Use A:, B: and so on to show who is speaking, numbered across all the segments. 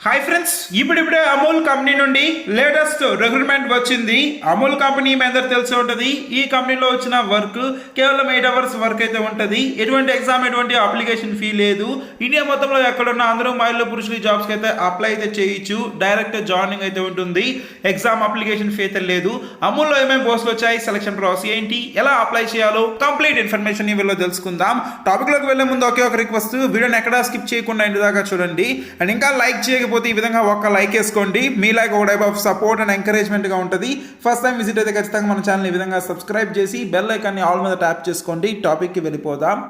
A: Hi friends, ఇప్పుడిప్పుడే Amul company నుండి latest recruitment వచ్చింది. అమూల్ కంపెనీ మీ అందరు తెలిసి ఉంటుంది. ఈ కంపెనీలో వచ్చిన వర్క్ కేవలం 8 అవర్స్ వర్క్ అయితే ఉంటుంది. ఎటువంటి ఎగ్జామ్, ఎటువంటి అప్లికేషన్ ఫీ లేదు. ఇండియా మొత్తంలో ఎక్కడున్న అందరూ మహిళలు, పురుషులు జాబ్స్కి అయితే అప్లై అయితే చేయొచ్చు. డైరెక్ట్ జాయినింగ్ అయితే ఉంటుంది. ఎగ్జామ్, అప్లికేషన్ ఫీ అయితే లేదు. అమూల్లో ఏమేమి పోస్టులు వచ్చాయి, సెలక్షన్ ప్రాసెస్ ఏంటి, ఎలా అప్లై చేయాలో కంప్లీట్ ఇన్ఫర్మేషన్ ఈ వీడియోలో తెలుసుకుందాం. టాపిక్లోకి వెళ్లే ముందు ఒకే ఒక రిక్వెస్ట్, వీడియోని ఎక్కడా స్కిప్ చేయకుండా ఇంటి దాకా చూడండి. అండ్ ఇంకా లైక్ చేయకపోతే ఈ విధంగా ఒక లైక్ వేసుకోండి. మీ లైక్ ఒక type of support and encouragement గా ఉంటుంది. ఫస్ట్ టైం విజిట్ అయితే ఖచ్చితంగా మన ఛానల్ ఈ విధంగా సబ్స్క్రైబ్ చేసి బెల్ ఐకాన్ని ఆల్ మీద ట్యాప్ చేసుకోండి. టాపిక్ కి వెళ్ళిపోదాం.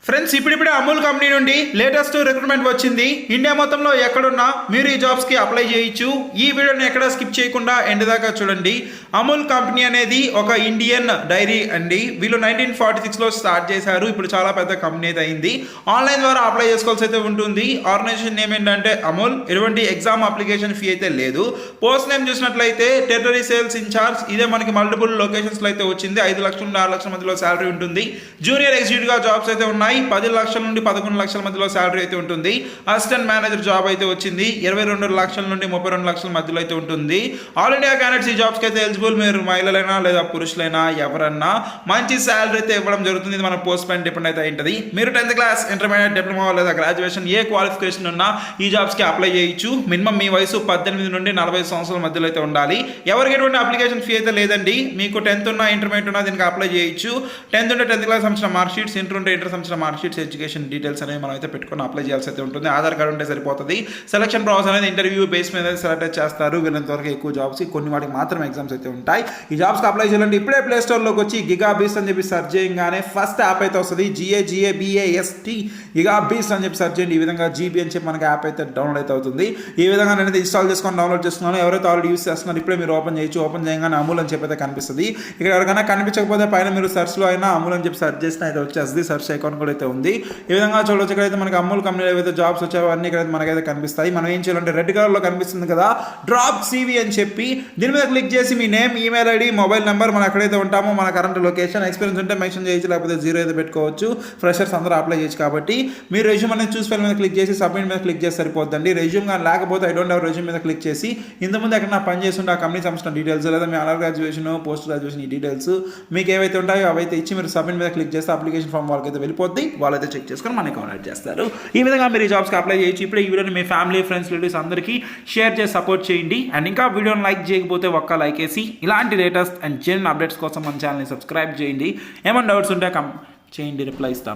A: ఫ్రెండ్స్, ఇప్పుడిప్పుడే అమూల్ కంపెనీ నుండి లేటెస్ట్ రిక్రూట్మెంట్ వచ్చింది. ఇండియా మొత్తంలో ఎక్కడున్నా మీరు ఈ జాబ్స్కి అప్లై చేయొచ్చు. ఈ వీడియోని ఎక్కడ స్కిప్ చేయకుండా ఎండ్ దాకా చూడండి. అమూల్ కంపెనీ అనేది ఒక ఇండియన్ డైరీ అండి. వీళ్ళు 1946లో స్టార్ట్ చేశారు. ఇప్పుడు చాలా పెద్ద కంపెనీ అయితే అయింది. ఆన్లైన్ ద్వారా అప్లై చేసుకోవాల్సి అయితే ఉంటుంది. ఆర్గనైజేషన్ నేమ్ ఏంటంటే అమూల్. ఎటువంటి ఎగ్జామ్, అప్లికేషన్ ఫీ అయితే లేదు. పోస్ట్ నేమ్ చూసినట్లయితే టెరిటరీ సేల్స్ ఇన్ఛార్జ్. ఇదే మనకి మల్టిపుల్ లొకేషన్స్లో అయితే వచ్చింది. 5 లక్షల నుండి 6 లక్షల మధ్యలో శాలరీ ఉంటుంది. జూనియర్ ఎగ్జిక్యూటివ్గా జాబ్స్ అయితే ఉన్నాయి. 10 లక్షల నుండి 11 లక్షల మధ్యలో శాలరీ అయితే ఉంటుంది. అసిస్టెంట్ మేనేజర్ జాబ్ అయితే వచ్చింది. 22 లక్షల నుండి 32 లక్షల మధ్యలో అయితే ఉంటుంది. ఆల్ ఇండియా క్యాండిడేట్స్ ఈ జాబ్స్కి అయితే ఎలిజిబుల్. మీరు మహిళలైనా లేదా పురుషులైనా ఎవరన్నా మంచి శాలరీ అయితే ఇవ్వడం జరుగుతుంది. ఇది మన పోస్ట్ పైన డిపెండ్ అయితే ఉంటుంది. మీరు 10th క్లాస్, ఇంటర్మీడియట్, డిప్లొమా లేదా గ్రాడ్యుయేషన్ ఏ క్వాలిఫికేషన్ ఉన్నా ఈ జాబ్స్కి అప్లై చేయొచ్చు. మినిమం మీ వయసు 18 నుండి 40 సంవత్సరాల మధ్యలో అయితే ఉండాలి. ఎవరికి ఎటువంటి అప్లికేషన్ ఫీ అయితే లేదండి. మీకు 10th ఉన్నా, ఇంటర్మీడియట్ ఉన్నా దీనికి అప్లై చేయొచ్చు. 10th ఉంటే 10th క్లాస్ సంబంధించిన మార్క్ షీట్స్, ఇంటర్ ఉంటే ఇంటర్ సంబంధించిన మార్క్ షీట్స్, ఎడ్యుకేషన్ డీటెయిల్స్ అనేవి మనం అయితే పెట్టుకుని అప్లై చేయాల్సి అయితే ఉంటుంది. ఆధార్ కార్డు ఉంటే సరిపోతుంది. సెలక్షన్ ప్రాసెస్ అనేది ఇంటర్వ్యూ బేస్ మీద సెలెక్ట్ చేస్తారు. వీళ్ళంతవరకు ఎక్కువ జాబ్స్, కొన్ని వాటికి మాత్రం ఎగ్జామ్స్ అయితే ఉంటాయి. ఈ జాబ్స్కి అప్లై చేయాలంటే ఇప్పుడే ప్లే స్టోర్లోకి వచ్చి గిగాబీస్ అని చెప్పి సెర్చ్ చేయగానే ఫస్ట్ యాప్ అయితే వస్తుంది. GAGABAST గిగాబీస్ అని చెప్పి సెర్చ్ చేయండి. ఈ విధంగా జీబీ అని చెప్పి మనకి యాప్ అయితే డౌన్లోడ్ అయితే అవుతుంది. ఈ విధంగా నేను ఇన్స్టాల్ చేసుకొని డౌన్లోడ్ చేసుకున్నాను. ఎవరైతే ఆల్రెడీ యూస్ చేస్తున్నారు ఇప్పుడే మీరు ఓపెన్ చేయొచ్చు. ఓపెన్ చేయగానే అమూల్ అని చెప్పి అయితే కనిపిస్తుంది. ఇక్కడ ఎవరికైనా కనిపించకపోతే పైన మీరు సెర్చ్లో అయినా అమూల్ అని చెప్పి సెర్చ్ చేస్తే అయితే వచ్చేస్తుంది. సెర్చ్ అకౌంట్ కూడా అయితే ఉంది. ఈ విధంగా చూడవచ్చు. ఇక్కడైతే మనకి అమూల్ కంపెనీలో ఏవైతే జాబ్స్ వచ్చాయో అన్ని ఇక్కడైతే మనకైతే కనిపిస్తాయి. మనం ఏం చేయాలంటే రెడ్ కలర్లో కనిపిస్తుంది కదా, డ్రాప్ CV అని చెప్పి దీని మీద క్లిక్ చేసి మీ name, email ID, mobile number, మనం ఎక్కడైతే ఉంటామో మన కరెంట్ లొకేషన్, ఎక్స్పీరియన్స్ ఉంటే మెన్షన్ చేయొచ్చు, లేకపోతే 0 అయితే పెట్టుకోవచ్చు. ఫ్రెషర్స్ అందరూ అప్లై చేయొచ్చు. కాబట్టి మీరు రెజ్యూమ్ అనేది చూస్ ఫైల్ మీద క్లిక్ చేసి సబ్మిట్ మీద క్లిక్ చేసి సరిపోద్దండి. రెజ్యూమ్ కానీ లేకపోతే ఐ డోంట్ హావ్ రెజ్యూమ్ మీద క్లిక్ చేసి ఇంతకుముందు ఎక్కడ పని చేస్తుంటే ఆ కంపెనీ సంబంధించిన డీటెయిల్స్, లేదా మీ అండర్ గ్రాడ్యుయేషన్, పోస్ట్ గ్రాడ్యుయేషన్ ఈ డీటెయిల్స్ మీకు ఏవైతే ఉంటాయో అవైతే ఇచ్చి మీరు సబ్మిట్ మీద క్లిక్ చేస్తే అప్లికేషన్ ఫామ్ వాళ్ళకైతే వెళ్ళిపోద్ది. వాళ్ళైతే చెక్ చేసుకొని మనకి కాంటాక్ట్ చేస్తారు. ఈ విధంగా మీరు ఈ జాబ్స్కి అప్లై చేయొచ్చు. ఇప్పుడు ఈ వీడియోని మీ ఫ్యామిలీ, ఫ్రెండ్స్, రిలేటివ్స్ అందరికీ షేర్ చేసి సపోర్ట్ చేయండి. అండ్ ఇంకా వీడియోని లైక్ చేయకపోతే ఒక్క లైక్ వేసి ఇలాంటి లేటెస్ట్ అండ్ జెన్యూన్ అప్డేట్స్ కోసం మన ఛానల్ని సబ్స్క్రైబ్ చేయండి. ఏమైనా డౌట్స్ ఉంటే చేయండి, రిప్లై ఇస్తాను.